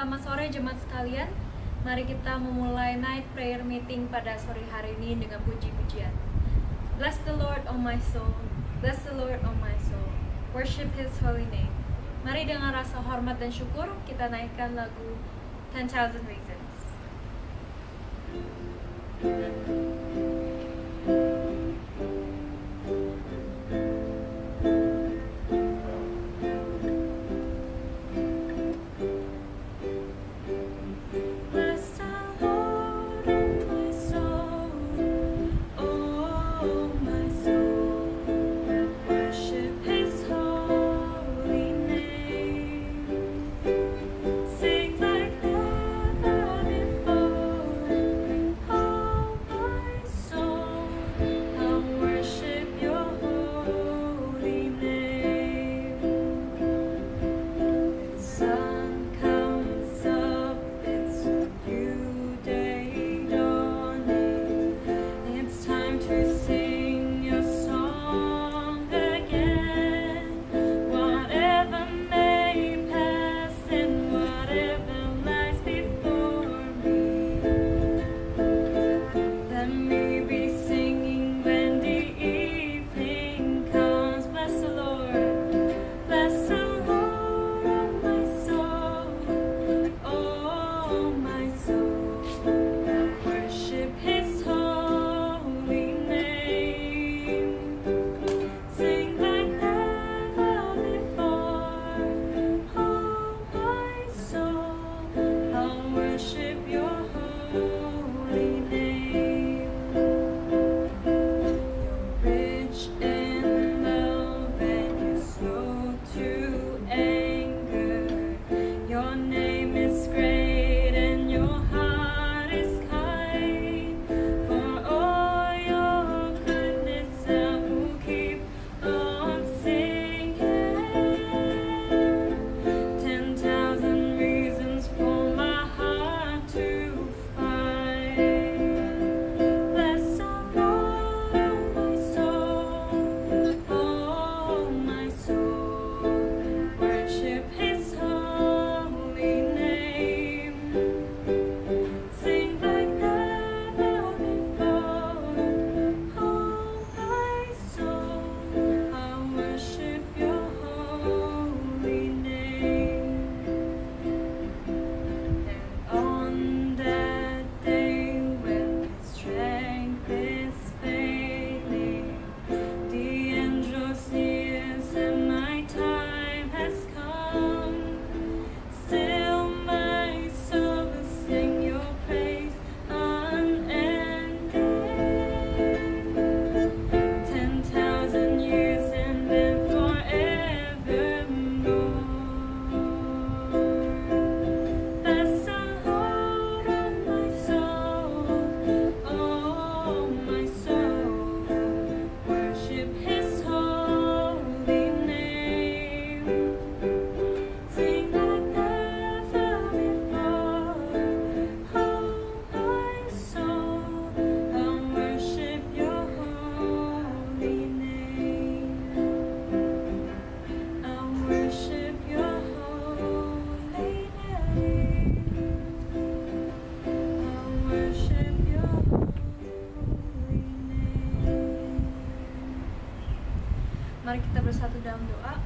Selamat sore jemaat sekalian. Mari kita memulai night prayer meeting pada sore hari ini dengan puji-pujian. Bless the Lord, O my soul. Bless the Lord, O my soul. Worship His holy name. Mari dengan rasa hormat dan syukur kita naikkan lagu 10,000 Reasons. Mari kita bersatu dalam doa.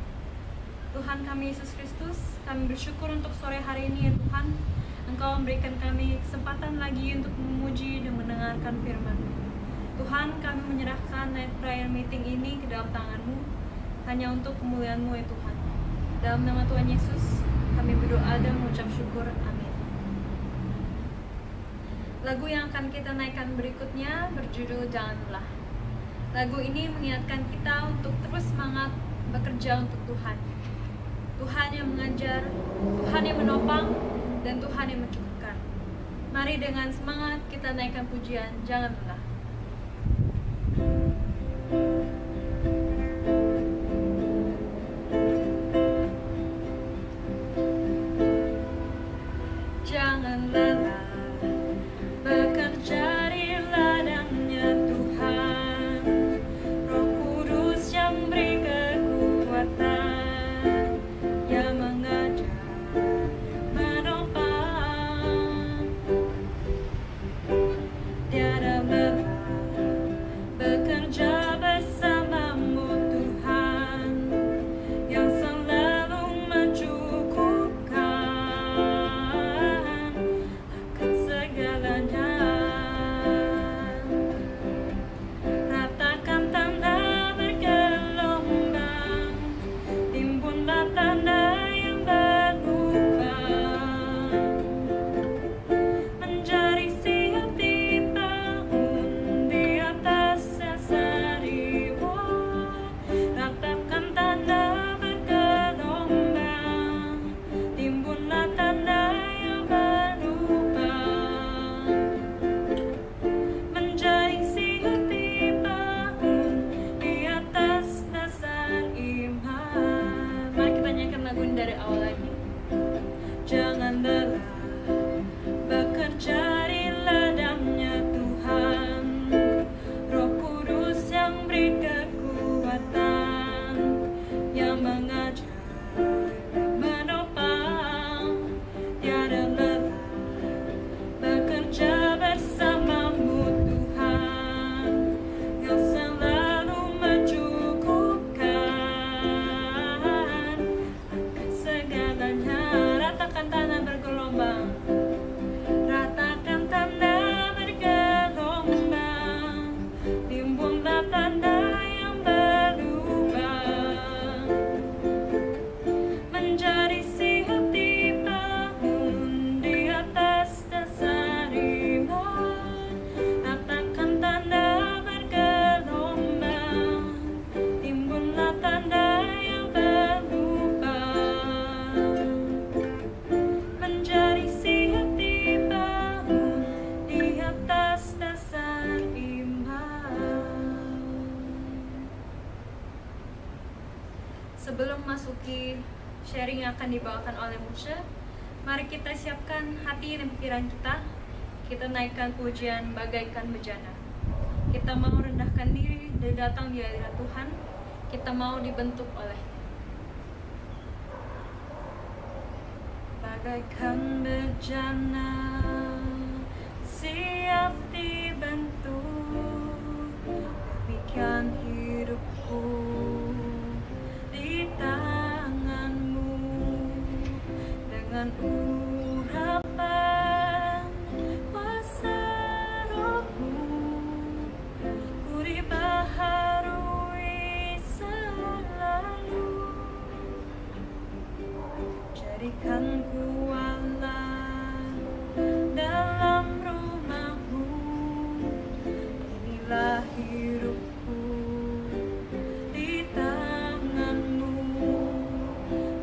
Tuhan kami Yesus Kristus, kami bersyukur untuk sore hari ini ya Tuhan. Engkau memberikan kami kesempatan lagi untuk memuji dan mendengarkan firman-Mu. Tuhan, kami menyerahkan night prayer meeting ini ke dalam tangan-Mu, hanya untuk kemuliaan-Mu ya Tuhan. Dalam nama Tuhan Yesus, kami berdoa dan mengucap syukur. Amin. Lagu yang akan kita naikkan berikutnya berjudul Janganlah. Lagu ini mengingatkan kita untuk terus semangat bekerja untuk Tuhan. Tuhan yang mengajar, Tuhan yang menopang, dan Tuhan yang mencukupkan. Mari dengan semangat kita naikkan pujian Janganlah. Janganlah bekerja di ladangnya Tuhan, Roh Kudus yang beri kekuatan, yang mengajar, menopang akan dibawakan oleh Musha. Mari kita siapkan hati dan pikiran kita. Kita naikkan pujian bagaikan bejana. Kita mau rendahkan diri dan datang di hadirat Tuhan. Kita mau dibentuk oleh bagaikan bejana, siap dibentuk. Demikian hidupku di tanganmu, dengan urapan kuasa rohmu, ku dibaharui selalu. Jadikan ku Allah dalam rumahmu, inilah hidupku di tanganmu.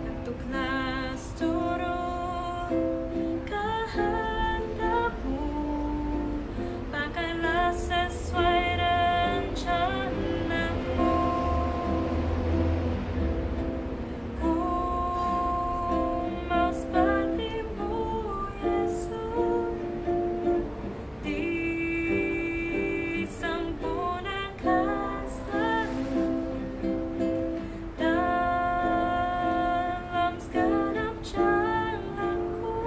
Bentuklah seluruh kehendakmu, pakailah sesuai rencanamu. Ku mau seperti-Mu, Yesus, disempurnakan selalu dalam segenap jalanku,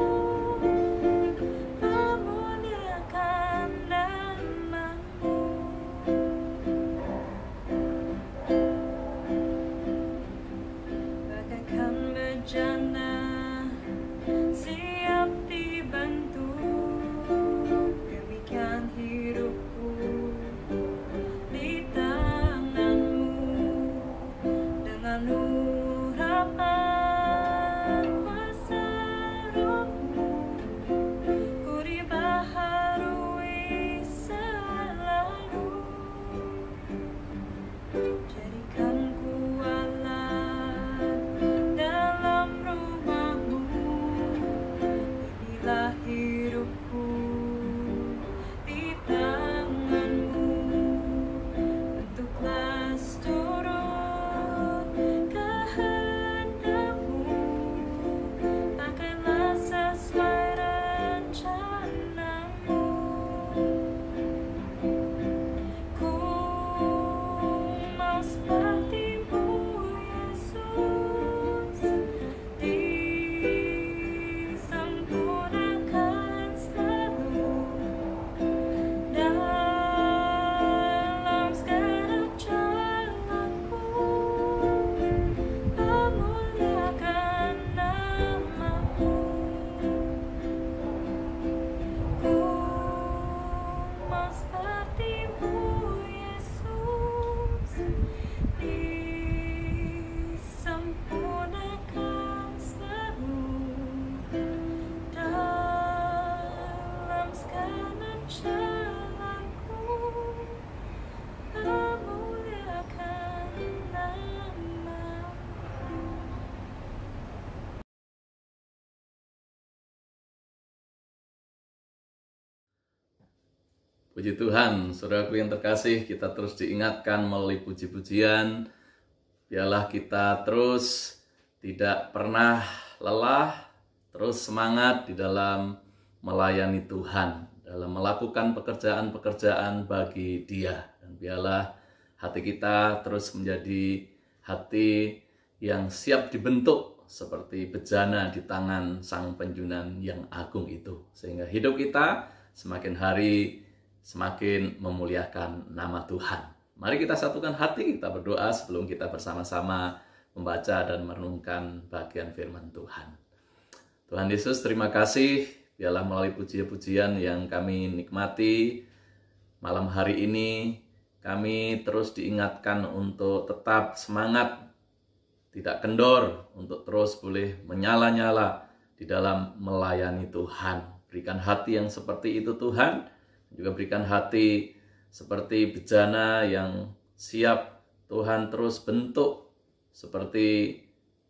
memuliakan nama-Mu. Bagaikan bejana, siap dibantu. Demikian hidupku di tanganmu, dengan urapan kuasa rohmu, ku dibaharui selalu. Jadikan ku Allah dalam rumahmu, inilah hidupku di tanganmu. Bentuklah seluruh kehendakmu, pakailah sesuai rencanamu. Ku mau seperti-Mu, Yesus, disempurnakan selalu dalam segenap jalanku, memuliakan nama-Mu. Ku mau seperti-Mu, Yesus, disempurnakan selalu dalam segenap jalanku, memuliakan nama-Mu. Puji Tuhan, saudaraku yang terkasih, kita terus diingatkan melalui puji-pujian. Biarlah kita terus tidak pernah lelah, terus semangat di dalam melayani Tuhan, dalam melakukan pekerjaan-pekerjaan bagi Dia. Dan biarlah hati kita terus menjadi hati yang siap dibentuk seperti bejana di tangan Sang Penjunan yang agung itu. Sehingga hidup kita semakin hari semakin memuliakan nama Tuhan. Mari kita satukan hati, kita berdoa sebelum kita bersama-sama membaca dan merenungkan bagian firman Tuhan. Tuhan Yesus, terima kasih, biarlah melalui pujian-pujian yang kami nikmati malam hari ini, kami terus diingatkan untuk tetap semangat, tidak kendor, untuk terus boleh menyala-nyala di dalam melayani Tuhan. Berikan hati yang seperti itu Tuhan, juga berikan hati seperti bejana yang siap Tuhan terus bentuk, seperti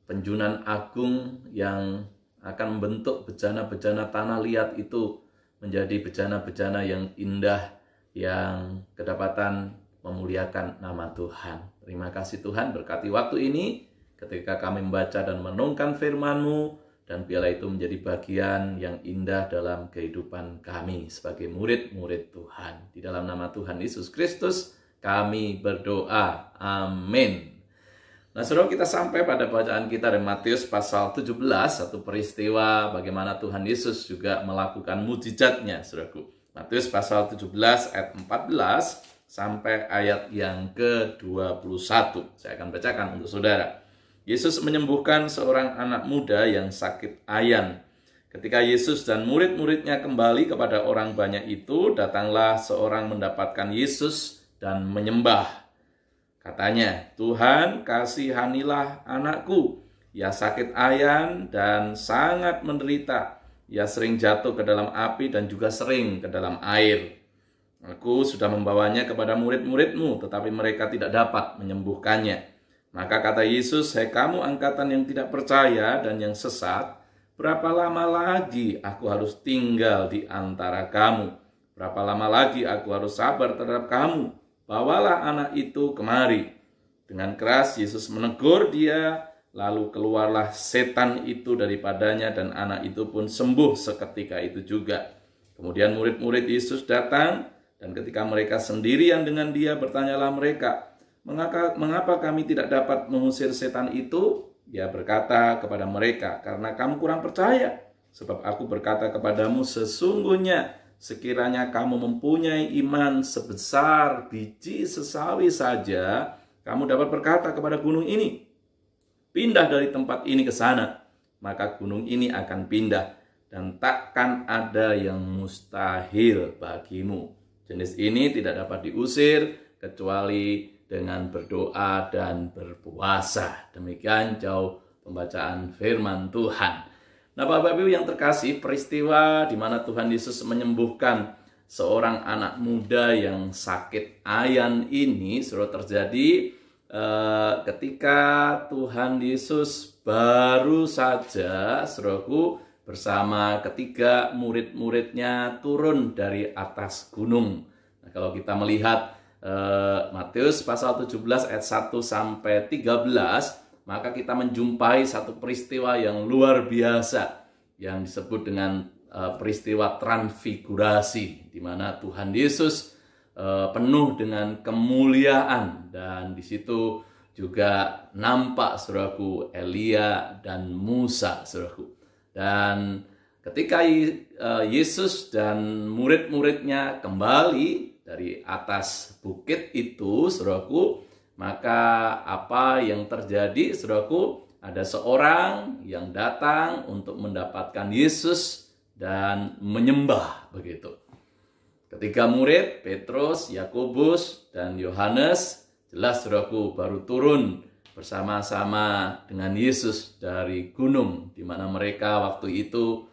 Penjunan agung yang akan membentuk bejana-bejana tanah liat itu menjadi bejana-bejana yang indah, yang kedapatan memuliakan nama Tuhan. Terima kasih Tuhan, berkati waktu ini, ketika kami membaca dan merenungkan firman-Mu, dan biarlah itu menjadi bagian yang indah dalam kehidupan kami sebagai murid-murid Tuhan. Di dalam nama Tuhan Yesus Kristus kami berdoa. Amin. Nah, saudara, kita sampai pada bacaan kita dari Matius pasal 17, satu peristiwa bagaimana Tuhan Yesus juga melakukan mujizatnya, saudaraku. Matius pasal 17 ayat 14 sampai ayat yang ke-21. Saya akan bacakan untuk saudara. Yesus menyembuhkan seorang anak muda yang sakit ayan. Ketika Yesus dan murid-muridnya kembali kepada orang banyak itu, datanglah seorang mendapatkan Yesus dan menyembah. Katanya, "Tuhan, kasihanilah anakku. Ia sakit ayan dan sangat menderita. Ia sering jatuh ke dalam api dan juga sering ke dalam air. Aku sudah membawanya kepada murid-murid-Mu, tetapi mereka tidak dapat menyembuhkannya." Maka kata Yesus, "Hai kamu angkatan yang tidak percaya dan yang sesat, berapa lama lagi aku harus tinggal di antara kamu? Berapa lama lagi aku harus sabar terhadap kamu? Bawalah anak itu kemari." Dengan keras Yesus menegur dia, lalu keluarlah setan itu daripadanya dan anak itu pun sembuh seketika itu juga. Kemudian murid-murid Yesus datang, dan ketika mereka sendirian dengan dia, bertanyalah mereka, "Mengapa kami tidak dapat mengusir setan itu?" Dia berkata kepada mereka, "Karena kamu kurang percaya. Sebab aku berkata kepadamu, sesungguhnya sekiranya kamu mempunyai iman sebesar biji sesawi saja, kamu dapat berkata kepada gunung ini, 'Pindah dari tempat ini ke sana,' maka gunung ini akan pindah, dan takkan ada yang mustahil bagimu. Jenis ini tidak dapat diusir kecuali dengan berdoa dan berpuasa." Demikian jauh pembacaan firman Tuhan. Nah, Bapak Ibu yang terkasih, peristiwa di mana Tuhan Yesus menyembuhkan seorang anak muda yang sakit ayan ini sudah terjadi ketika Tuhan Yesus baru saja, saudaraku, bersama ketiga murid-muridnya turun dari atas gunung. Nah, kalau kita melihat Matius pasal 17 ayat 1 sampai 13, maka kita menjumpai satu peristiwa yang luar biasa yang disebut dengan peristiwa transfigurasi, di mana Tuhan Yesus penuh dengan kemuliaan, dan di situ juga nampak, saudaraku, Elia dan Musa, saudaraku. Dan ketika Yesus dan murid-muridnya kembali dari atas bukit itu, saudaraku, maka apa yang terjadi, saudaraku? Ada seorang yang datang untuk mendapatkan Yesus dan menyembah, begitu. Ketiga murid, Petrus, Yakobus, dan Yohanes, jelas, saudaraku, baru turun bersama-sama dengan Yesus dari gunung, di mana mereka waktu itu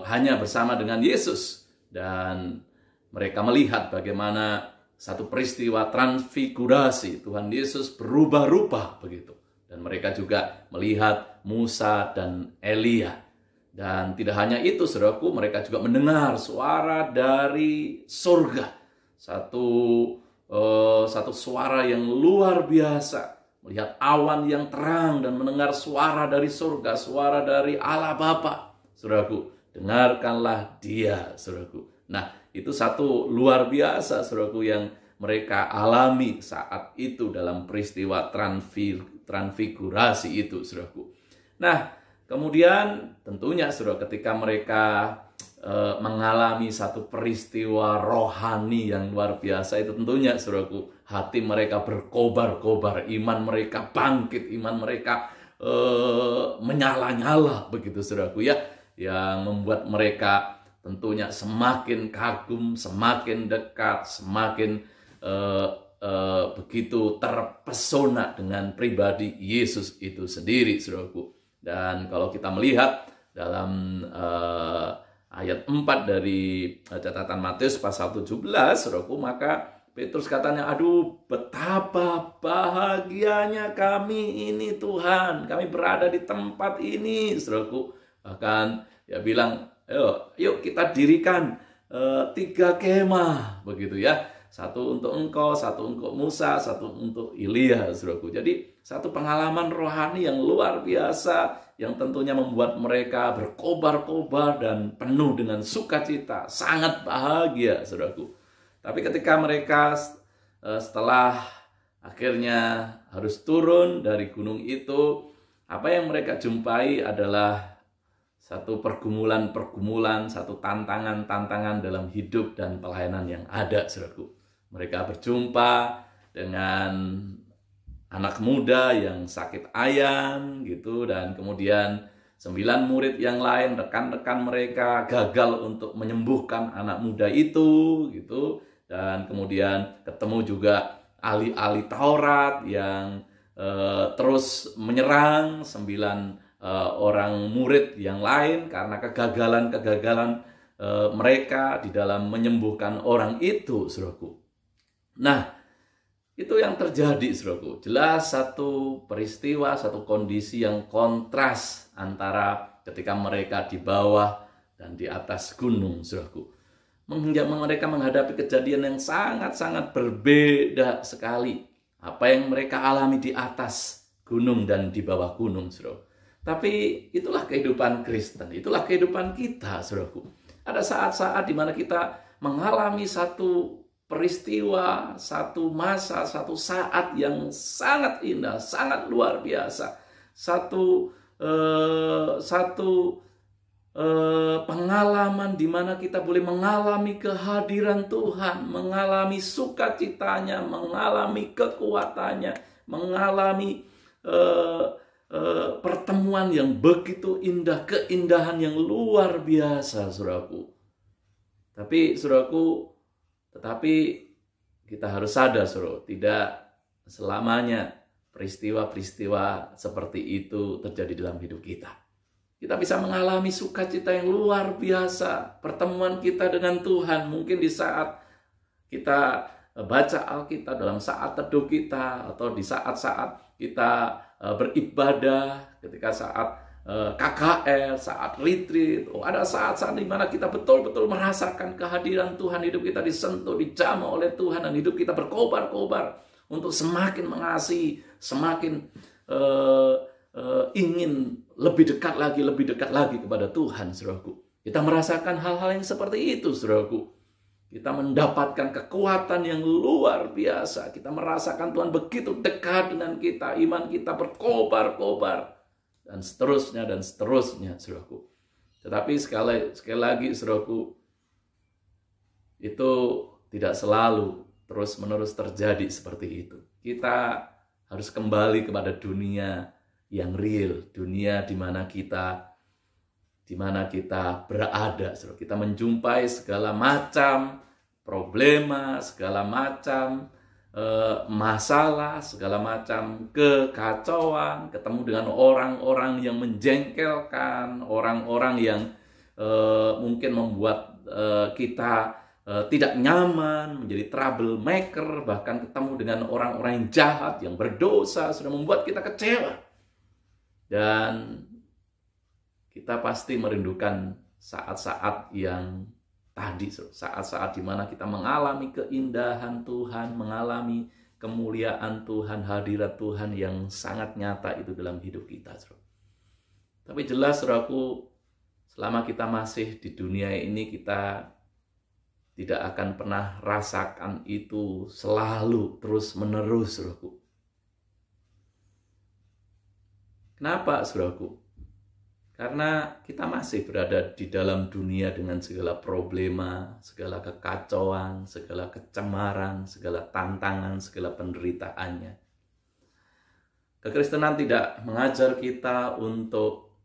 hanya bersama dengan Yesus, dan mereka melihat bagaimana satu peristiwa transfigurasi, Tuhan Yesus berubah rupa, begitu. Dan mereka juga melihat Musa dan Elia. Dan tidak hanya itu, saudaraku, mereka juga mendengar suara dari surga. Satu suara yang luar biasa. Melihat awan yang terang dan mendengar suara dari surga, suara dari Allah Bapa. Saudaraku, dengarkanlah dia, saudaraku. Nah, itu satu luar biasa, saudaraku, yang mereka alami saat itu dalam peristiwa transfigurasi itu, saudaraku. Nah, kemudian tentunya, saudara, ketika mereka mengalami satu peristiwa rohani yang luar biasa itu, tentunya, saudaraku, hati mereka berkobar-kobar, iman mereka bangkit, iman mereka menyala-nyala, begitu, saudaraku, ya, yang membuat mereka tentunya semakin kagum, semakin dekat, semakin begitu terpesona dengan pribadi Yesus itu sendiri, saudaraku. Dan kalau kita melihat dalam ayat 4 dari catatan Matius pasal 17, saudaraku, maka Petrus katanya, "Aduh, betapa bahagianya kami ini, Tuhan. Kami berada di tempat ini," saudaraku. Bahkan dia bilang, yuk kita dirikan 3 kemah, begitu ya. Satu untuk engkau, satu untuk Musa, satu untuk Elia, saudaraku. Jadi satu pengalaman rohani yang luar biasa, yang tentunya membuat mereka berkobar-kobar dan penuh dengan sukacita, sangat bahagia, saudaraku. Tapi ketika mereka setelah akhirnya harus turun dari gunung itu, apa yang mereka jumpai adalah satu pergumulan-pergumulan, satu tantangan-tantangan dalam hidup dan pelayanan yang ada, saudaraku. Mereka berjumpa dengan anak muda yang sakit ayan gitu, dan kemudian 9 murid yang lain, rekan-rekan mereka gagal untuk menyembuhkan anak muda itu gitu, dan kemudian ketemu juga ahli-ahli Taurat yang terus menyerang 9 orang murid yang lain karena kegagalan mereka di dalam menyembuhkan orang itu, saudaraku. Nah, itu yang terjadi, saudaraku. Jelas satu peristiwa, satu kondisi yang kontras antara ketika mereka di bawah dan di atas gunung, saudaraku. Mereka menghadapi kejadian yang sangat-sangat berbeda sekali. Apa yang mereka alami di atas gunung dan di bawah gunung, saudaraku. Tapi itulah kehidupan Kristen, itulah kehidupan kita, saudaraku. Ada saat-saat di mana kita mengalami satu peristiwa, satu masa, satu saat yang sangat indah, sangat luar biasa. Satu pengalaman di mana kita boleh mengalami kehadiran Tuhan, mengalami sukacitanya, mengalami kekuatannya, mengalami pertemuan yang begitu indah, keindahan yang luar biasa, saudaraku. Tetapi kita harus sadar, saudara, tidak selamanya peristiwa-peristiwa seperti itu terjadi dalam hidup kita. Kita bisa mengalami sukacita yang luar biasa, pertemuan kita dengan Tuhan, mungkin di saat kita baca Alkitab, dalam saat teduh kita, atau di saat-saat kita beribadah, ketika saat KKR, saat retreat. Ada saat-saat di mana kita betul-betul merasakan kehadiran Tuhan, hidup kita disentuh, dijamah oleh Tuhan, dan hidup kita berkobar-kobar untuk semakin mengasihi, semakin ingin lebih dekat lagi kepada Tuhan, saudaraku. Kita merasakan hal-hal yang seperti itu, saudaraku. Kita mendapatkan kekuatan yang luar biasa. Kita merasakan Tuhan begitu dekat dengan kita. Iman kita berkobar-kobar. Dan seterusnya, saudaraku. Tetapi sekali lagi, saudaraku, itu tidak selalu terus-menerus terjadi seperti itu. Kita harus kembali kepada dunia yang real. Dunia di mana kita berada, saudara. Kita menjumpai segala macam problema, segala macam masalah, segala macam kekacauan, ketemu dengan orang-orang yang menjengkelkan, orang-orang yang mungkin membuat kita tidak nyaman, menjadi troublemaker, bahkan ketemu dengan orang-orang yang jahat, yang berdosa, sudah membuat kita kecewa. Dan kita pasti merindukan saat-saat yang tadi, saat-saat di mana kita mengalami keindahan Tuhan, mengalami kemuliaan Tuhan, hadirat Tuhan yang sangat nyata itu dalam hidup kita. Tapi jelas, saudaraku, selama kita masih di dunia ini, kita tidak akan pernah rasakan itu selalu, terus-menerus, saudaraku. Kenapa, saudaraku? Karena kita masih berada di dalam dunia dengan segala problema, segala kekacauan, segala kecemaran, segala tantangan, segala penderitaannya. Kekristenan tidak mengajar kita untuk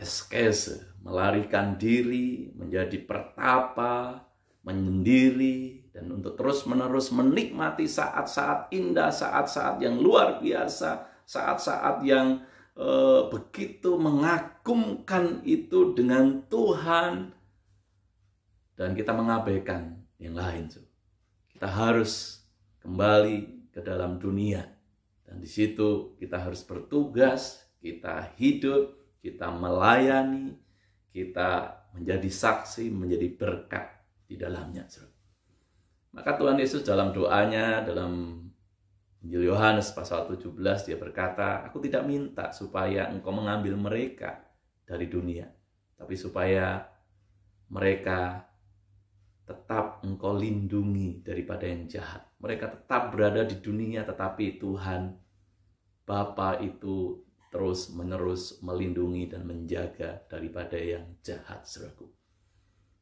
eskese, melarikan diri, menjadi pertapa, menyendiri, dan untuk terus-menerus menikmati saat-saat indah, saat-saat yang luar biasa, saat-saat yang begitu mengagumkan itu dengan Tuhan, dan kita mengabaikan yang lain. Kita harus kembali ke dalam dunia, dan di situ kita harus bertugas, kita hidup, kita melayani, kita menjadi saksi, menjadi berkat di dalamnya. Maka Tuhan Yesus dalam doanya, dalam Injil Yohanes pasal 17 dia berkata, aku tidak minta supaya engkau mengambil mereka dari dunia, tapi supaya mereka tetap engkau lindungi daripada yang jahat. Mereka tetap berada di dunia, tetapi Tuhan Bapa itu terus menerus melindungi dan menjaga daripada yang jahat, saudaraku.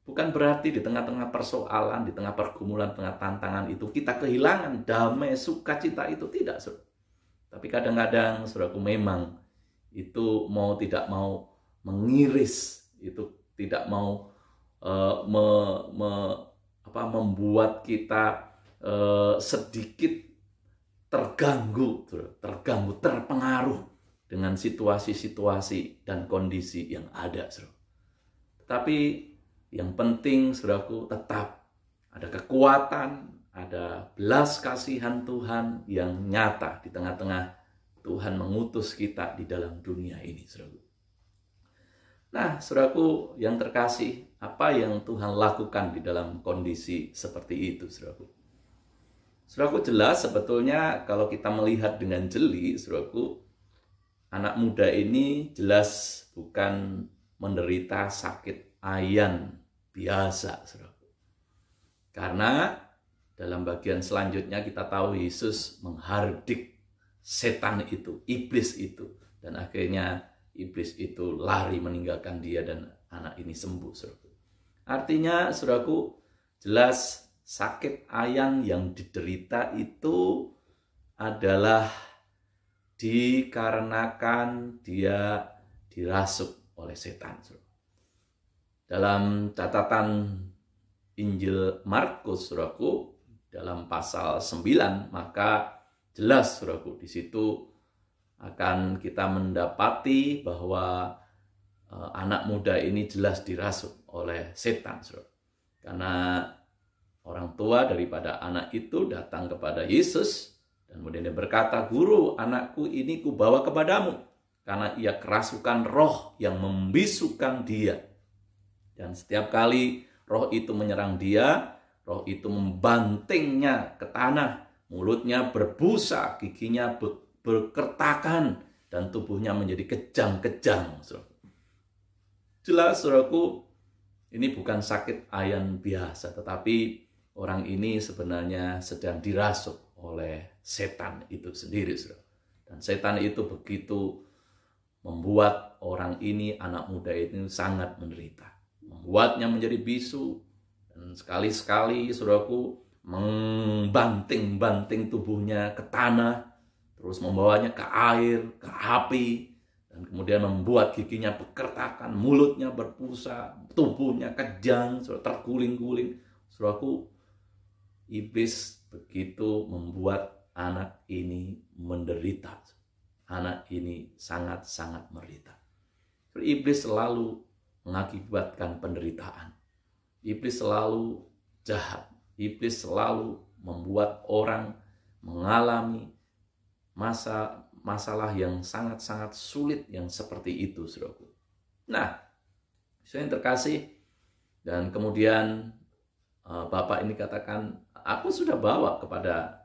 Bukan berarti di tengah-tengah persoalan, di tengah pergumulan, tengah tantangan itu kita kehilangan damai, sukacita itu, tidak, saudara. Tapi kadang-kadang, saudaraku, memang itu mau tidak mau mengiris, itu tidak mau membuat kita sedikit terganggu, terpengaruh dengan situasi-situasi dan kondisi yang ada, saudara. Tetapi yang penting, saudaraku, tetap ada kekuatan, ada belas kasihan Tuhan yang nyata di tengah-tengah Tuhan mengutus kita di dalam dunia ini, saudaraku. Nah, saudaraku yang terkasih, apa yang Tuhan lakukan di dalam kondisi seperti itu, saudaraku? Saudaraku, jelas sebetulnya kalau kita melihat dengan jeli, saudaraku, anak muda ini jelas bukan menderita sakit ayan biasa, saudaraku. Karena dalam bagian selanjutnya kita tahu Yesus menghardik setan itu, iblis itu, dan akhirnya iblis itu lari meninggalkan dia dan anak ini sembuh, saudaraku. Artinya, saudaraku, jelas sakit ayan yang diderita itu adalah dikarenakan dia dirasuk oleh setan, saudaraku. Dalam catatan Injil Markus, saudaraku, dalam pasal 9, maka jelas, saudaraku, di situ akan kita mendapati bahwa anak muda ini jelas dirasuk oleh setan, saudara. Karena orang tua daripada anak itu datang kepada Yesus dan kemudian dia berkata, "Guru, anakku ini kubawa kepadamu karena ia kerasukan roh yang membisukan dia. Dan setiap kali roh itu menyerang dia, roh itu membantingnya ke tanah, mulutnya berbusa, giginya berkertakan, dan tubuhnya menjadi kejang-kejang." Jelas, saudaraku, ini bukan sakit ayan biasa, tetapi orang ini sebenarnya sedang dirasuk oleh setan itu sendiri, saudara. Dan setan itu begitu membuat orang ini, anak muda ini, sangat menderita. Membuatnya menjadi bisu, dan sekali-sekali, saudaraku, membanting-banting tubuhnya ke tanah, terus membawanya ke air, ke api, dan kemudian membuat giginya berkertakan, mulutnya berbusa, tubuhnya kejang, terguling-guling. Saudaraku, iblis begitu membuat anak ini menderita. Anak ini sangat-sangat menderita. Iblis selalu mengakibatkan penderitaan. Iblis selalu jahat. Iblis selalu membuat orang mengalami masalah yang sangat-sangat sulit yang seperti itu, saudaraku. Nah, saya yang terkasih, dan kemudian Bapak ini katakan, aku sudah bawa kepada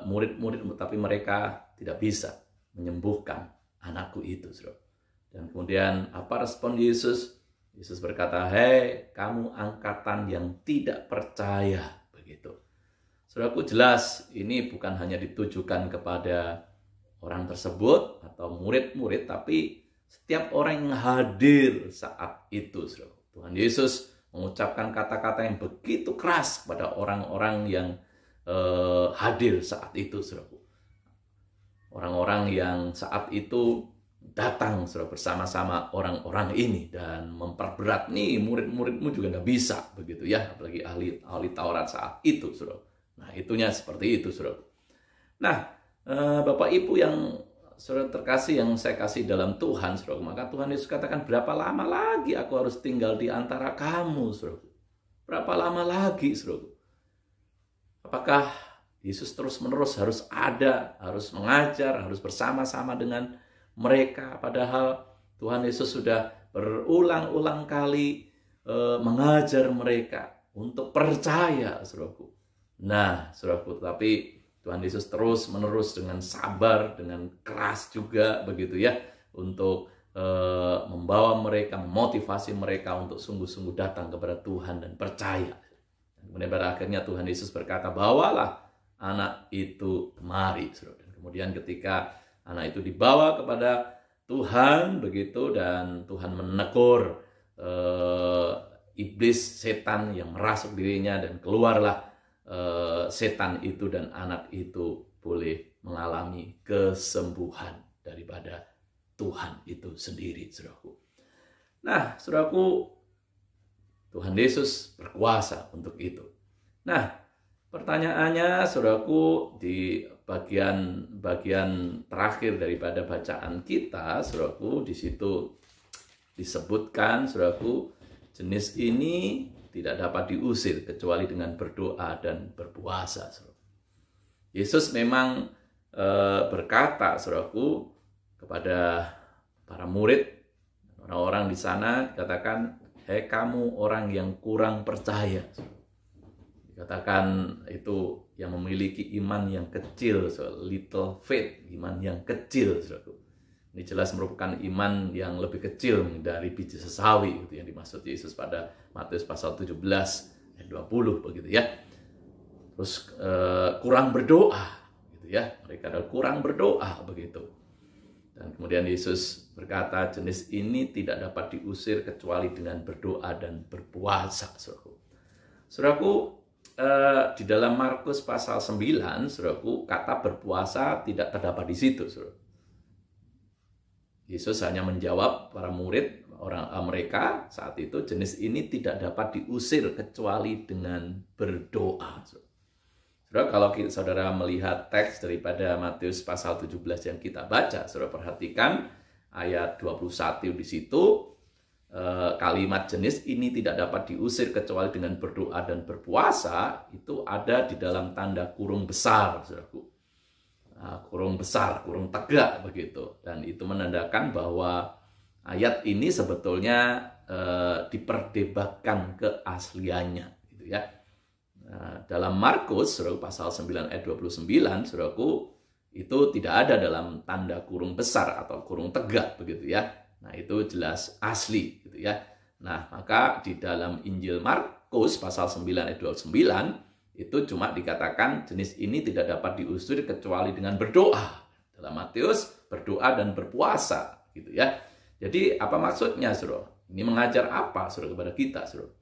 murid-murid, tapi mereka tidak bisa menyembuhkan anakku itu, saudara. Dan kemudian apa respon Yesus? Yesus berkata, "Hei, kamu angkatan yang tidak percaya." Begitu. Saudaraku, jelas ini bukan hanya ditujukan kepada orang tersebut atau murid-murid, tapi setiap orang yang hadir saat itu, saudaraku. Tuhan Yesus mengucapkan kata-kata yang begitu keras kepada orang-orang yang hadir saat itu, saudaraku. Orang-orang yang saat itu datang, saudara, bersama-sama orang-orang ini dan memperberat, nih murid-muridmu juga nggak bisa, begitu ya, apalagi ahli Taurat saat itu, saudara. Nah, itunya seperti itu, saudara. Nah, Bapak Ibu yang saudara terkasih, yang saya kasih dalam Tuhan, saudara, maka Tuhan Yesus katakan, berapa lama lagi aku harus tinggal di antara kamu, saudara? Berapa lama lagi, saudara? Apakah Yesus terus-menerus harus ada, harus mengajar, harus bersama-sama dengan mereka, padahal Tuhan Yesus sudah berulang-ulang kali mengajar mereka untuk percaya, saudaraku. Nah, saudaraku, tapi Tuhan Yesus terus menerus dengan sabar, dengan keras juga begitu ya, untuk membawa mereka, memotivasi mereka untuk sungguh-sungguh datang kepada Tuhan dan percaya. Kemudian pada akhirnya Tuhan Yesus berkata, bawalah anak itu kemari. Dan kemudian ketika anak itu dibawa kepada Tuhan begitu, dan Tuhan menegur iblis, setan yang merasuk dirinya, dan keluarlah setan itu, dan anak itu boleh mengalami kesembuhan daripada Tuhan itu sendiri, saudaraku. Nah, saudaraku, Tuhan Yesus berkuasa untuk itu. Nah, pertanyaannya, saudaraku, di bagian terakhir daripada bacaan kita, saudaraku, di situ disebutkan, saudaraku, jenis ini tidak dapat diusir kecuali dengan berdoa dan berpuasa, saudaraku. Yesus memang berkata, saudaraku, kepada para murid, orang-orang di sana, dikatakan, hei kamu orang yang kurang percaya. Dikatakan itu yang memiliki iman yang kecil, so little faith, iman yang kecil. Ini jelas merupakan iman yang lebih kecil dari biji sesawi, itu yang dimaksud Yesus pada Matius pasal 17 ayat 20 begitu ya. Terus kurang berdoa, gitu ya. Mereka adalah kurang berdoa begitu. Dan kemudian Yesus berkata, jenis ini tidak dapat diusir kecuali dengan berdoa dan berpuasa, saudaraku. Saudaraku, di dalam Markus pasal 9, saudaraku, kata berpuasa tidak terdapat di situ, saudaraku. Yesus hanya menjawab para murid, mereka saat itu, jenis ini tidak dapat diusir kecuali dengan berdoa, saudara. Saudara, kalau saudara melihat teks daripada Matius pasal 17 yang kita baca, saudara perhatikan ayat 21 di situ, kalimat jenis ini tidak dapat diusir kecuali dengan berdoa dan berpuasa, itu ada di dalam tanda kurung besar, saudaraku. Kurung besar, kurung tegak begitu. Dan itu menandakan bahwa ayat ini sebetulnya diperdebatkan keasliannya, gitu ya. Dalam Markus, saudaraku, pasal 9 ayat 29, saudaraku, itu tidak ada dalam tanda kurung besar atau kurung tegak begitu ya. Nah, itu jelas asli gitu ya. Nah, maka di dalam Injil Markus pasal 9 ayat 29 itu cuma dikatakan jenis ini tidak dapat diusir kecuali dengan berdoa. Dalam Matius berdoa dan berpuasa gitu ya. Jadi apa maksudnya, saudara? Ini mengajar apa, saudara, kepada kita, saudara?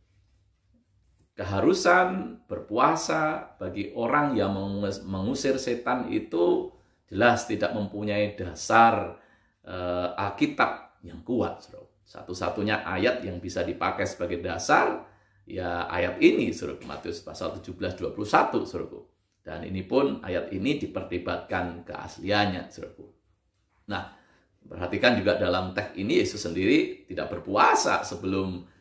Keharusan berpuasa bagi orang yang mengusir setan itu jelas tidak mempunyai dasar Alkitab yang kuat, saudara. Satu-satunya ayat yang bisa dipakai sebagai dasar ya ayat ini, saudara, Matius pasal 17:21, saudara. Dan ini pun ayat ini diperdebatkan keasliannya, saudara. Nah, perhatikan juga dalam teks ini Yesus sendiri tidak berpuasa sebelum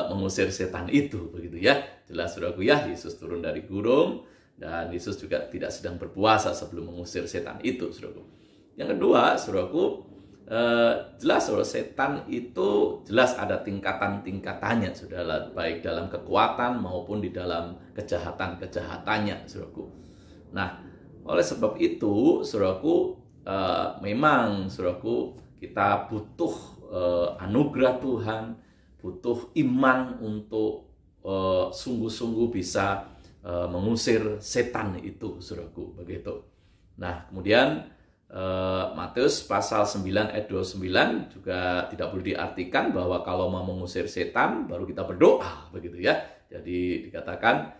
mengusir setan itu begitu ya. Jelas, saudaraku ya, Yesus turun dari gunung dan Yesus juga tidak sedang berpuasa sebelum mengusir setan itu, saudaraku. Yang kedua, saudaraku, jelas, saudara, setan itu jelas ada tingkatan-tingkatannya, saudara, baik dalam kekuatan maupun di dalam kejahatan-kejahatannya, saudaraku. Nah, oleh sebab itu, saudaraku, memang, saudaraku, kita butuh anugerah Tuhan, butuh iman untuk sungguh-sungguh bisa mengusir setan itu, saudaraku, begitu. Nah, kemudian Matius pasal 9 ayat 29 juga tidak perlu diartikan bahwa kalau mau mengusir setan baru kita berdoa, begitu ya. Jadi dikatakan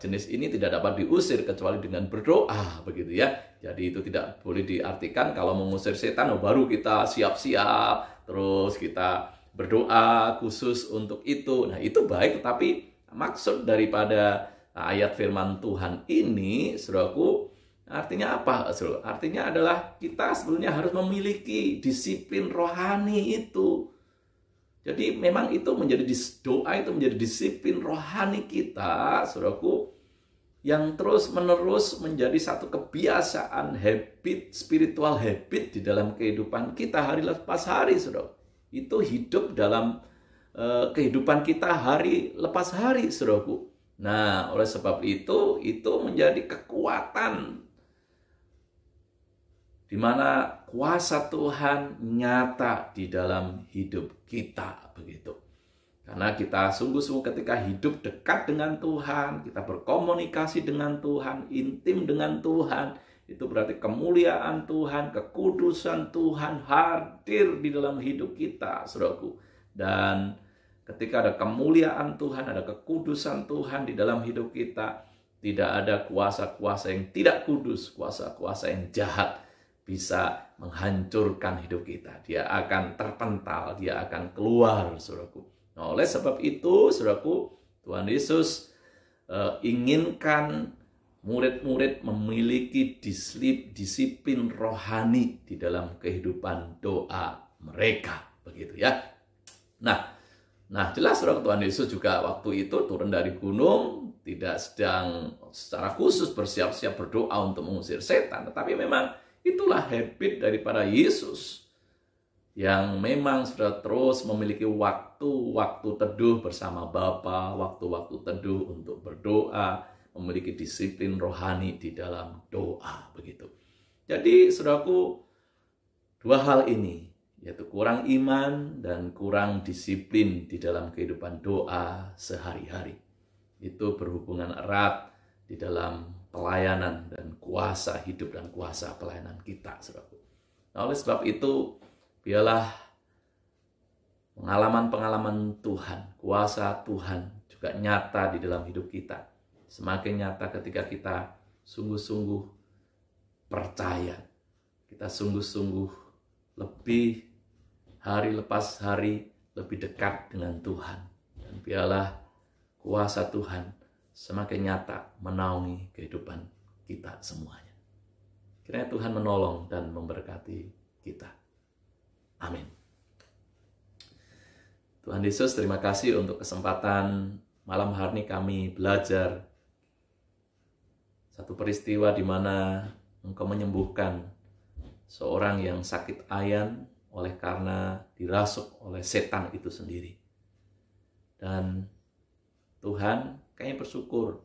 jenis ini tidak dapat diusir kecuali dengan berdoa, begitu ya. Jadi itu tidak boleh diartikan kalau mengusir setan baru kita siap-siap terus kita berdoa khusus untuk itu. Nah, itu baik, tetapi maksud daripada ayat firman Tuhan ini, saudaraku, artinya apa, saudara? Artinya adalah kita sebetulnya harus memiliki disiplin rohani itu. Jadi memang itu menjadi doa, itu menjadi disiplin rohani kita, saudaraku, yang terus-menerus menjadi satu kebiasaan, habit, spiritual habit di dalam kehidupan kita hari lepas hari, saudara. Itu hidup dalam kehidupan kita hari lepas hari, saudaraku. Nah, oleh sebab itu menjadi kekuatan di mana kuasa Tuhan nyata di dalam hidup kita, begitu. Karena kita sungguh-sungguh ketika hidup dekat dengan Tuhan, kita berkomunikasi dengan Tuhan, intim dengan Tuhan, itu berarti kemuliaan Tuhan, kekudusan Tuhan hadir di dalam hidup kita, saudaraku. Dan ketika ada kemuliaan Tuhan, ada kekudusan Tuhan di dalam hidup kita, tidak ada kuasa-kuasa yang tidak kudus, kuasa-kuasa yang jahat bisa menghancurkan hidup kita. Dia akan terpental, dia akan keluar, saudaraku. Nah, oleh sebab itu, saudaraku, Tuhan Yesus inginkan murid-murid memiliki disiplin rohani di dalam kehidupan doa mereka, begitu ya. Nah, jelas saudara, Tuhan Yesus juga waktu itu turun dari gunung, tidak sedang secara khusus bersiap-siap berdoa untuk mengusir setan, tetapi memang itulah habit daripada Yesus yang memang sudah terus memiliki waktu-waktu teduh bersama Bapa, waktu-waktu teduh untuk berdoa, memiliki disiplin rohani di dalam doa, begitu. Jadi, saudaraku, dua hal ini, yaitu kurang iman dan kurang disiplin di dalam kehidupan doa sehari-hari, itu berhubungan erat di dalam pelayanan dan kuasa hidup dan kuasa pelayanan kita, saudaraku. Nah, oleh sebab itu, biarlah pengalaman-pengalaman Tuhan, kuasa Tuhan juga nyata di dalam hidup kita. Semakin nyata ketika kita sungguh-sungguh percaya, kita sungguh-sungguh lebih hari lepas hari lebih dekat dengan Tuhan. Dan biarlah kuasa Tuhan semakin nyata menaungi kehidupan kita semuanya. Kiranya Tuhan menolong dan memberkati kita. Amin. Tuhan Yesus, terima kasih untuk kesempatan malam hari ini kami belajar satu peristiwa di mana Engkau menyembuhkan seorang yang sakit ayan oleh karena dirasuk oleh setan itu sendiri. Dan Tuhan, kami bersyukur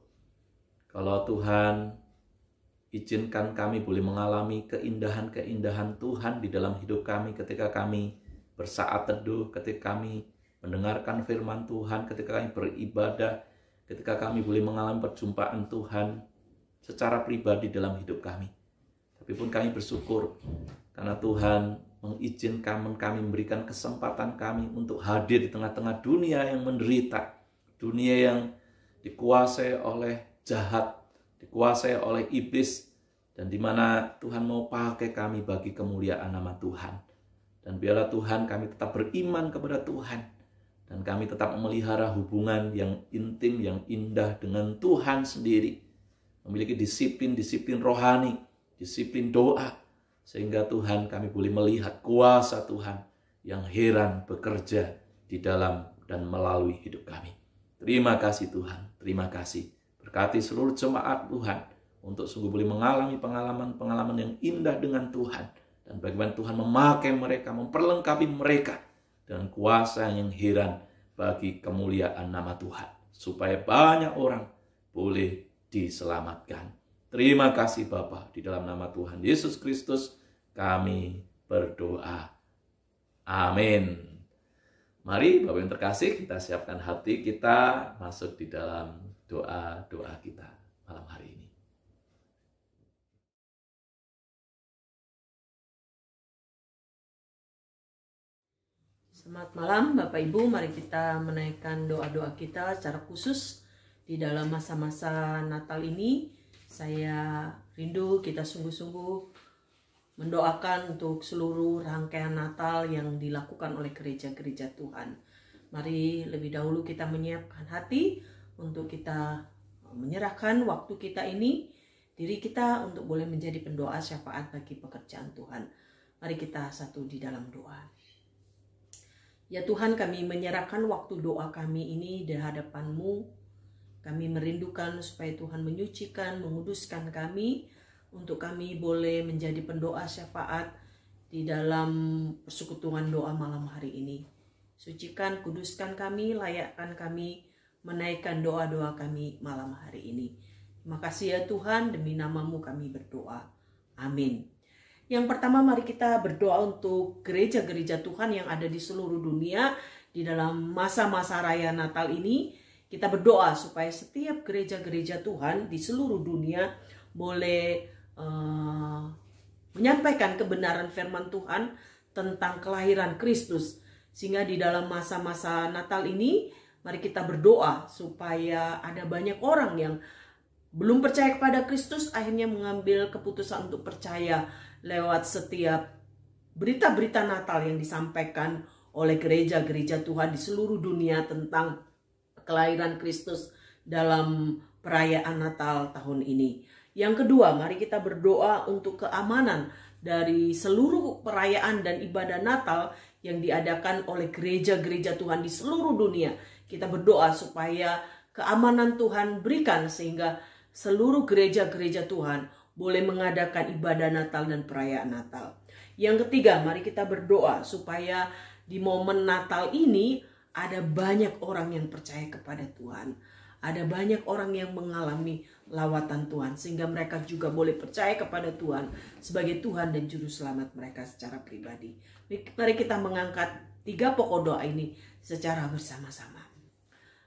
kalau Tuhan izinkan kami boleh mengalami keindahan-keindahan Tuhan di dalam hidup kami ketika kami bersaat teduh, ketika kami mendengarkan firman Tuhan, ketika kami beribadah, ketika kami boleh mengalami perjumpaan Tuhan secara pribadi dalam hidup kami. Tapi pun kami bersyukur karena Tuhan mengizinkan kami, memberikan kesempatan kami untuk hadir di tengah-tengah dunia yang menderita, dunia yang dikuasai oleh jahat, dikuasai oleh iblis, dan di mana Tuhan mau pakai kami bagi kemuliaan nama Tuhan. Dan biarlah Tuhan kami tetap beriman kepada Tuhan, dan kami tetap memelihara hubungan yang intim, yang indah dengan Tuhan sendiri, memiliki disiplin rohani, disiplin doa, sehingga Tuhan kami boleh melihat kuasa Tuhan yang heran bekerja di dalam dan melalui hidup kami. Terima kasih Tuhan, terima kasih. Berkati seluruh jemaat Tuhan untuk sungguh boleh mengalami pengalaman-pengalaman yang indah dengan Tuhan. Dan bagaimana Tuhan memakai mereka, memperlengkapi mereka dengan kuasa yang heran bagi kemuliaan nama Tuhan. Supaya banyak orang boleh diselamatkan. Terima kasih Bapa, di dalam nama Tuhan Yesus Kristus kami berdoa. Amin. Mari Bapak yang terkasih, kita siapkan hati kita masuk di dalam doa-doa kita malam hari ini. Selamat malam Bapak Ibu, mari kita menaikkan doa-doa kita secara khusus di dalam masa-masa Natal ini. Saya rindu kita sungguh-sungguh mendoakan untuk seluruh rangkaian Natal yang dilakukan oleh gereja-gereja Tuhan. Mari lebih dahulu kita menyiapkan hati untuk kita menyerahkan waktu kita ini, diri kita untuk boleh menjadi pendoa syafaat bagi pekerjaan Tuhan. Mari kita satu di dalam doa. Ya Tuhan, kami menyerahkan waktu doa kami ini di hadapan-Mu. Kami merindukan supaya Tuhan menyucikan, menguduskan kami, untuk kami boleh menjadi pendoa syafaat di dalam persekutuan doa malam hari ini. Sucikan, kuduskan kami, layakkan kami menaikkan doa-doa kami malam hari ini. Terima kasih ya Tuhan, demi nama-Mu kami berdoa. Amin. Yang pertama, mari kita berdoa untuk gereja-gereja Tuhan yang ada di seluruh dunia di dalam masa-masa raya Natal ini. Kita berdoa supaya setiap gereja-gereja Tuhan di seluruh dunia boleh menyampaikan kebenaran firman Tuhan tentang kelahiran Kristus. Sehingga di dalam masa-masa Natal ini, mari kita berdoa supaya ada banyak orang yang belum percaya kepada Kristus akhirnya mengambil keputusan untuk percaya lewat setiap berita-berita Natal yang disampaikan oleh gereja-gereja Tuhan di seluruh dunia tentang kelahiran Kristus dalam perayaan Natal tahun ini. Yang kedua, mari kita berdoa untuk keamanan dari seluruh perayaan dan ibadah Natal yang diadakan oleh gereja-gereja Tuhan di seluruh dunia. Kita berdoa supaya keamanan Tuhan berikan sehingga seluruh gereja-gereja Tuhan boleh mengadakan ibadah Natal dan perayaan Natal. Yang ketiga, mari kita berdoa supaya di momen Natal ini ada banyak orang yang percaya kepada Tuhan. Ada banyak orang yang mengalami lawatan Tuhan sehingga mereka juga boleh percaya kepada Tuhan sebagai Tuhan dan Juru Selamat mereka secara pribadi. Mari kita mengangkat 3 pokok doa ini secara bersama-sama.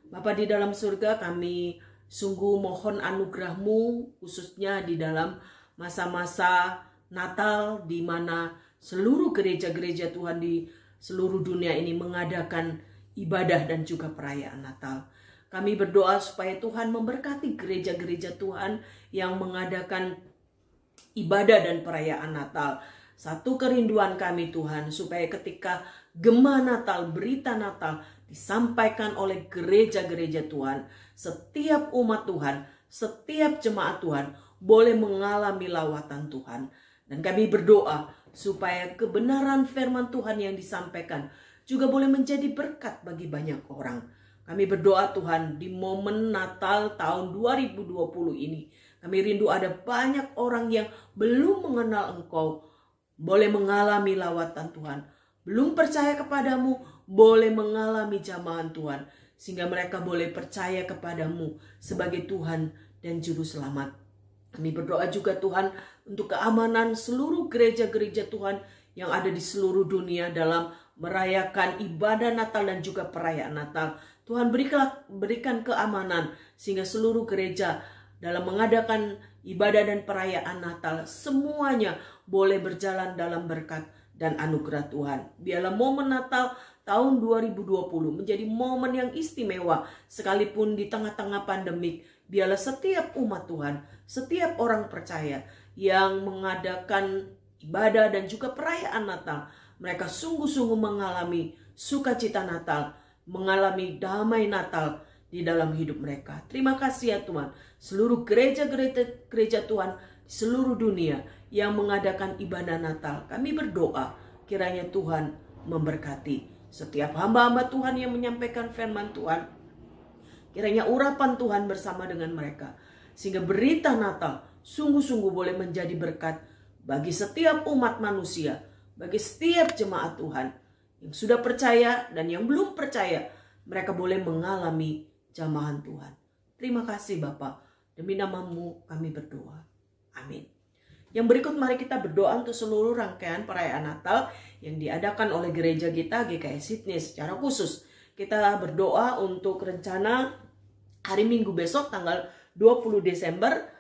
Bapa di dalam surga, kami sungguh mohon anugerah-Mu khususnya di dalam masa-masa Natal di mana seluruh gereja-gereja Tuhan di seluruh dunia ini mengadakan ibadah dan juga perayaan Natal. Kami berdoa supaya Tuhan memberkati gereja-gereja Tuhan yang mengadakan ibadah dan perayaan Natal. Satu kerinduan kami Tuhan, supaya ketika gema Natal, berita Natal disampaikan oleh gereja-gereja Tuhan, setiap umat Tuhan, setiap jemaat Tuhan boleh mengalami lawatan Tuhan. Dan kami berdoa supaya kebenaran firman Tuhan yang disampaikan juga boleh menjadi berkat bagi banyak orang. Kami berdoa Tuhan di momen Natal tahun 2020 ini. Kami rindu ada banyak orang yang belum mengenal Engkau boleh mengalami lawatan Tuhan. Belum percaya kepadamu boleh mengalami jamahan Tuhan. Sehingga mereka boleh percaya kepadamu sebagai Tuhan dan Juru Selamat. Kami berdoa juga Tuhan untuk keamanan seluruh gereja-gereja Tuhan yang ada di seluruh dunia dalam merayakan ibadah Natal dan juga perayaan Natal. Tuhan berikan keamanan sehingga seluruh gereja dalam mengadakan ibadah dan perayaan Natal semuanya boleh berjalan dalam berkat dan anugerah Tuhan. Biarlah momen Natal tahun 2020 menjadi momen yang istimewa sekalipun di tengah-tengah pandemik. Biarlah setiap umat Tuhan, setiap orang percaya yang mengadakan ibadah dan juga perayaan Natal, mereka sungguh-sungguh mengalami sukacita Natal, mengalami damai Natal di dalam hidup mereka. Terima kasih ya Tuhan. Seluruh gereja Tuhan di seluruh dunia yang mengadakan ibadah Natal, kami berdoa kiranya Tuhan memberkati setiap hamba-hamba Tuhan yang menyampaikan firman Tuhan. Kiranya urapan Tuhan bersama dengan mereka, sehingga berita Natal sungguh-sungguh boleh menjadi berkat bagi setiap umat manusia, bagi setiap jemaat Tuhan yang sudah percaya dan yang belum percaya, mereka boleh mengalami jamahan Tuhan. Terima kasih Bapa, demi nama-Mu kami berdoa. Amin. Yang berikut mari kita berdoa untuk seluruh rangkaian perayaan Natal yang diadakan oleh gereja kita GKI Sydney secara khusus. Kita berdoa untuk rencana hari Minggu besok tanggal 20 Desember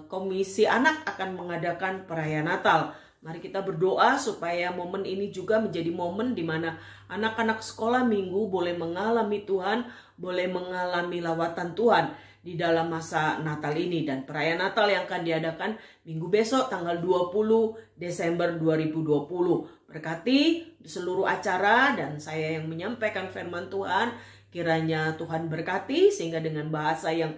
Komisi Anak akan mengadakan perayaan Natal. Mari kita berdoa supaya momen ini juga menjadi momen di mana anak-anak sekolah minggu boleh mengalami Tuhan, boleh mengalami lawatan Tuhan di dalam masa Natal ini. Dan perayaan Natal yang akan diadakan minggu besok tanggal 20 Desember 2020. Berkati seluruh acara dan saya yang menyampaikan firman Tuhan, kiranya Tuhan berkati sehingga dengan bahasa yang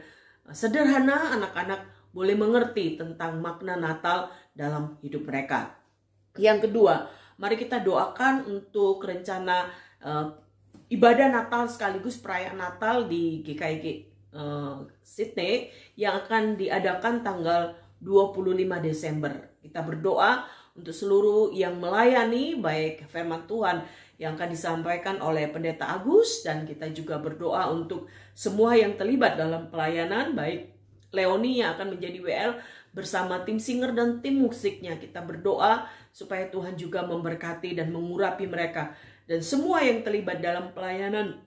sederhana anak-anak boleh mengerti tentang makna Natal dalam hidup mereka. Yang kedua, mari kita doakan untuk rencana ibadah Natal sekaligus perayaan Natal di GKI Sydney yang akan diadakan tanggal 25 Desember. Kita berdoa untuk seluruh yang melayani, baik firman Tuhan yang akan disampaikan oleh Pendeta Agus, dan kita juga berdoa untuk semua yang terlibat dalam pelayanan, baik Leoni yang akan menjadi WL bersama tim singer dan tim musiknya. Kita berdoa supaya Tuhan juga memberkati dan mengurapi mereka dan semua yang terlibat dalam pelayanan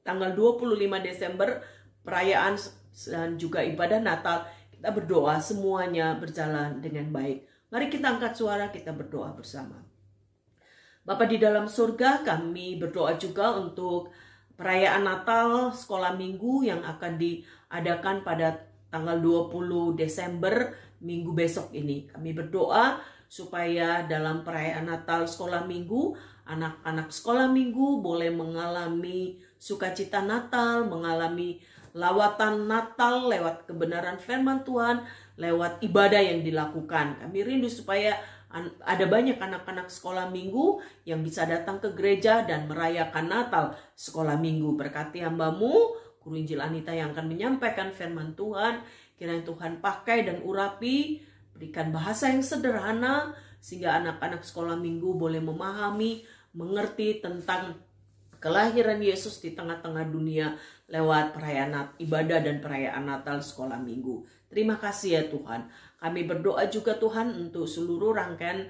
tanggal 25 Desember, perayaan dan juga ibadah Natal. Kita berdoa semuanya berjalan dengan baik. Mari kita angkat suara, kita berdoa bersama. Bapa di dalam surga, kami berdoa juga untuk perayaan Natal sekolah minggu yang akan diadakan pada tanggal 20 Desember, minggu besok ini. Kami berdoa supaya dalam perayaan Natal sekolah minggu, anak-anak sekolah minggu boleh mengalami sukacita Natal, mengalami lawatan Natal lewat kebenaran firman Tuhan, lewat ibadah yang dilakukan. Kami rindu supaya ada banyak anak-anak sekolah minggu yang bisa datang ke gereja dan merayakan Natal sekolah minggu. Berkati hamba-Mu, Guru Injil Anita yang akan menyampaikan firman Tuhan. Kiranya Tuhan pakai dan urapi, berikan bahasa yang sederhana, sehingga anak-anak sekolah minggu boleh memahami, mengerti tentang kelahiran Yesus di tengah-tengah dunia lewat perayaan ibadah dan perayaan Natal sekolah minggu. Terima kasih ya Tuhan. Kami berdoa juga Tuhan untuk seluruh rangkaian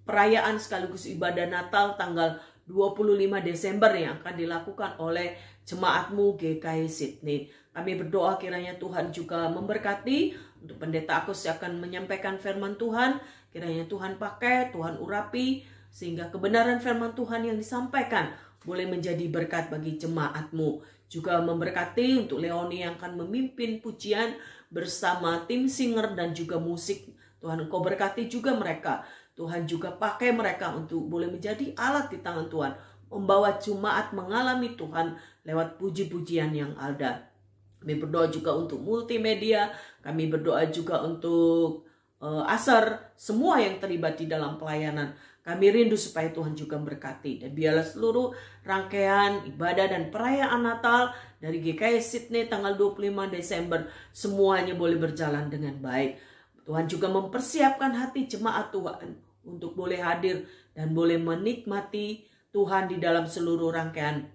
perayaan sekaligus ibadah Natal tanggal 25 Desember yang akan dilakukan oleh jemaat-Mu GKI Sydney. Kami berdoa kiranya Tuhan juga memberkati untuk Pendeta Agus yang akan menyampaikan firman Tuhan. Kiranya Tuhan pakai, Tuhan urapi, sehingga kebenaran firman Tuhan yang disampaikan boleh menjadi berkat bagi jemaat-Mu. Juga memberkati untuk Leoni yang akan memimpin pujian bersama tim singer dan juga musik. Tuhan Engkau berkati juga mereka. Tuhan juga pakai mereka untuk boleh menjadi alat di tangan Tuhan, membawa jemaat mengalami Tuhan lewat puji-pujian yang ada. Kami berdoa juga untuk multimedia, kami berdoa juga untuk Asar, semua yang terlibat di dalam pelayanan. Kami rindu supaya Tuhan juga berkati. Dan biarlah seluruh rangkaian ibadah dan perayaan Natal dari GKI Sydney tanggal 25 Desember semuanya boleh berjalan dengan baik. Tuhan juga mempersiapkan hati jemaat Tuhan untuk boleh hadir dan boleh menikmati Tuhan di dalam seluruh rangkaian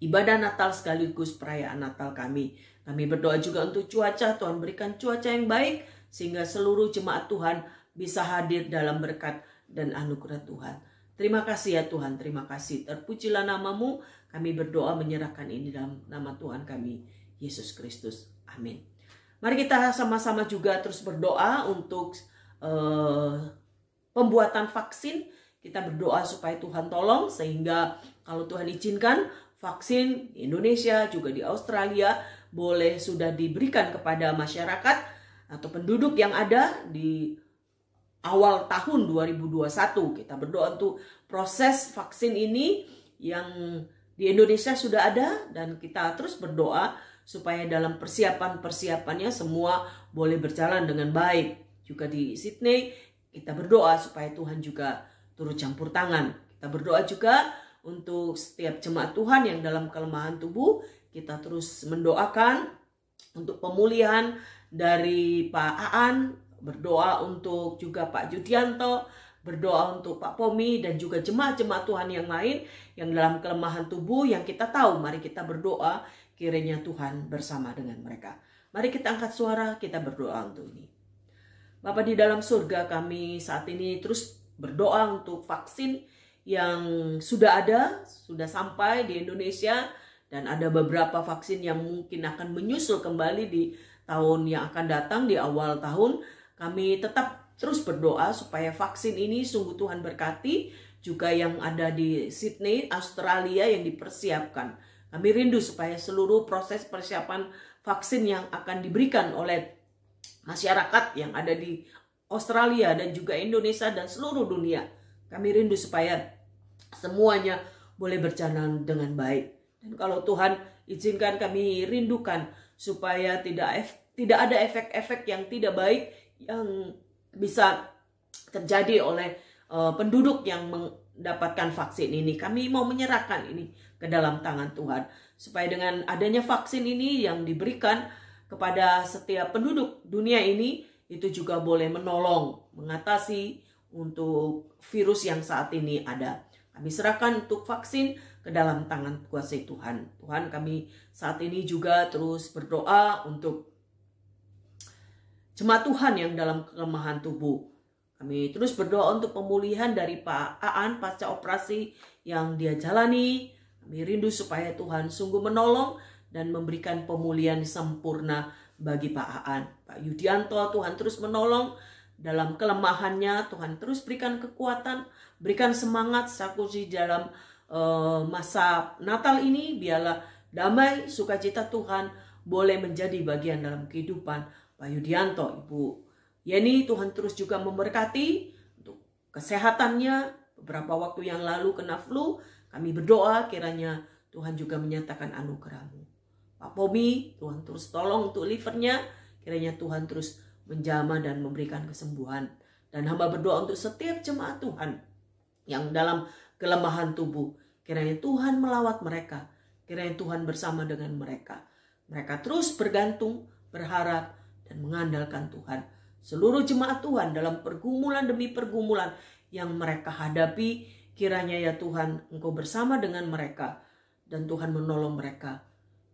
ibadah Natal sekaligus perayaan Natal kami. Kami berdoa juga untuk cuaca. Tuhan berikan cuaca yang baik sehingga seluruh jemaat Tuhan bisa hadir dalam berkat dan anugerah Tuhan. Terima kasih ya Tuhan, terima kasih. Terpujilah nama-Mu. Kami berdoa menyerahkan ini dalam nama Tuhan kami, Yesus Kristus. Amin. Mari kita sama-sama juga terus berdoa untuk pembuatan vaksin. Kita berdoa supaya Tuhan tolong sehingga kalau Tuhan izinkan vaksin di Indonesia juga di Australia boleh sudah diberikan kepada masyarakat atau penduduk yang ada di awal tahun 2021. Kita berdoa untuk proses vaksin ini yang di Indonesia sudah ada, dan kita terus berdoa supaya dalam persiapan-persiapannya semua boleh berjalan dengan baik. Juga di Sydney kita berdoa supaya Tuhan juga turut campur tangan. Kita berdoa juga untuk setiap jemaat Tuhan yang dalam kelemahan tubuh. Kita terus mendoakan untuk pemulihan dari Pak Aan, berdoa untuk juga Pak Judianto, berdoa untuk Pak Pomi dan juga jemaat-jemaat Tuhan yang lain yang dalam kelemahan tubuh yang kita tahu. Mari kita berdoa kiranya Tuhan bersama dengan mereka. Mari kita angkat suara, kita berdoa untuk ini. Bapa di dalam surga, kami saat ini terus berdoa untuk vaksin yang sudah ada, sudah sampai di Indonesia, dan ada beberapa vaksin yang mungkin akan menyusul kembali di tahun yang akan datang, di awal tahun. Kami tetap terus berdoa supaya vaksin ini sungguh Tuhan berkati, juga yang ada di Sydney, Australia yang dipersiapkan. Kami rindu supaya seluruh proses persiapan vaksin yang akan diberikan oleh masyarakat yang ada di Australia dan juga Indonesia dan seluruh dunia, kami rindu supaya semuanya boleh berjalan dengan baik. Dan kalau Tuhan izinkan, kami rindukan supaya tidak ada efek-efek yang tidak baik yang bisa terjadi oleh penduduk yang mendapatkan vaksin ini. Kami mau menyerahkan ini ke dalam tangan Tuhan, supaya dengan adanya vaksin ini yang diberikan kepada setiap penduduk dunia ini, itu juga boleh menolong mengatasi untuk virus yang saat ini ada. Kami serahkan untuk vaksin ke dalam tangan kuasa Tuhan. Tuhan, kami saat ini juga terus berdoa untuk jemaat Tuhan yang dalam kelemahan tubuh. Kami terus berdoa untuk pemulihan dari Pak Aan pasca operasi yang dia jalani. Kami rindu supaya Tuhan sungguh menolong dan memberikan pemulihan sempurna bagi Pak Aan. Pak Yudianto, Tuhan terus menolong dalam kelemahannya. Tuhan terus berikan kekuatan, berikan semangat sakusi dalam masa Natal ini. Biarlah damai, sukacita Tuhan boleh menjadi bagian dalam kehidupan Pak Yudianto. Ibu Yeni, Tuhan terus juga memberkati untuk kesehatannya. Beberapa waktu yang lalu kena flu, kami berdoa kiranya Tuhan juga menyatakan anugerah-Mu. Pak Pomi, Tuhan terus tolong untuk livernya, kiranya Tuhan terus menjamah dan memberikan kesembuhan. Dan hamba berdoa untuk setiap jemaat Tuhan yang dalam kelemahan tubuh, kiranya Tuhan melawat mereka, kiranya Tuhan bersama dengan mereka. Mereka terus bergantung, berharap, dan mengandalkan Tuhan. Seluruh jemaat Tuhan dalam pergumulan demi pergumulan yang mereka hadapi, kiranya ya Tuhan, Engkau bersama dengan mereka, dan Tuhan menolong mereka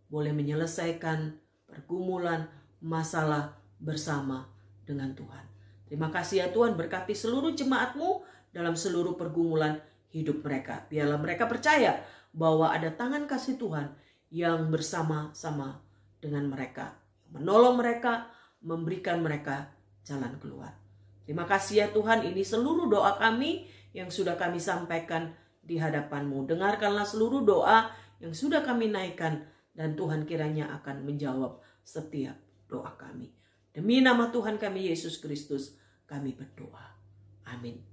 boleh menyelesaikan pergumulan, masalah bersama dengan Tuhan. Terima kasih ya Tuhan, berkati seluruh jemaat-Mu dalam seluruh pergumulan hidup mereka. Biarlah mereka percaya bahwa ada tangan kasih Tuhan yang bersama-sama dengan mereka, menolong mereka, memberikan mereka jalan keluar. Terima kasih ya Tuhan, ini seluruh doa kami yang sudah kami sampaikan di hadapan-Mu. Dengarkanlah seluruh doa yang sudah kami naikkan, dan Tuhan kiranya akan menjawab setiap doa kami. Demi nama Tuhan kami Yesus Kristus, kami berdoa. Amin.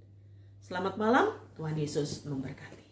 Selamat malam, Tuhan Yesus memberkati.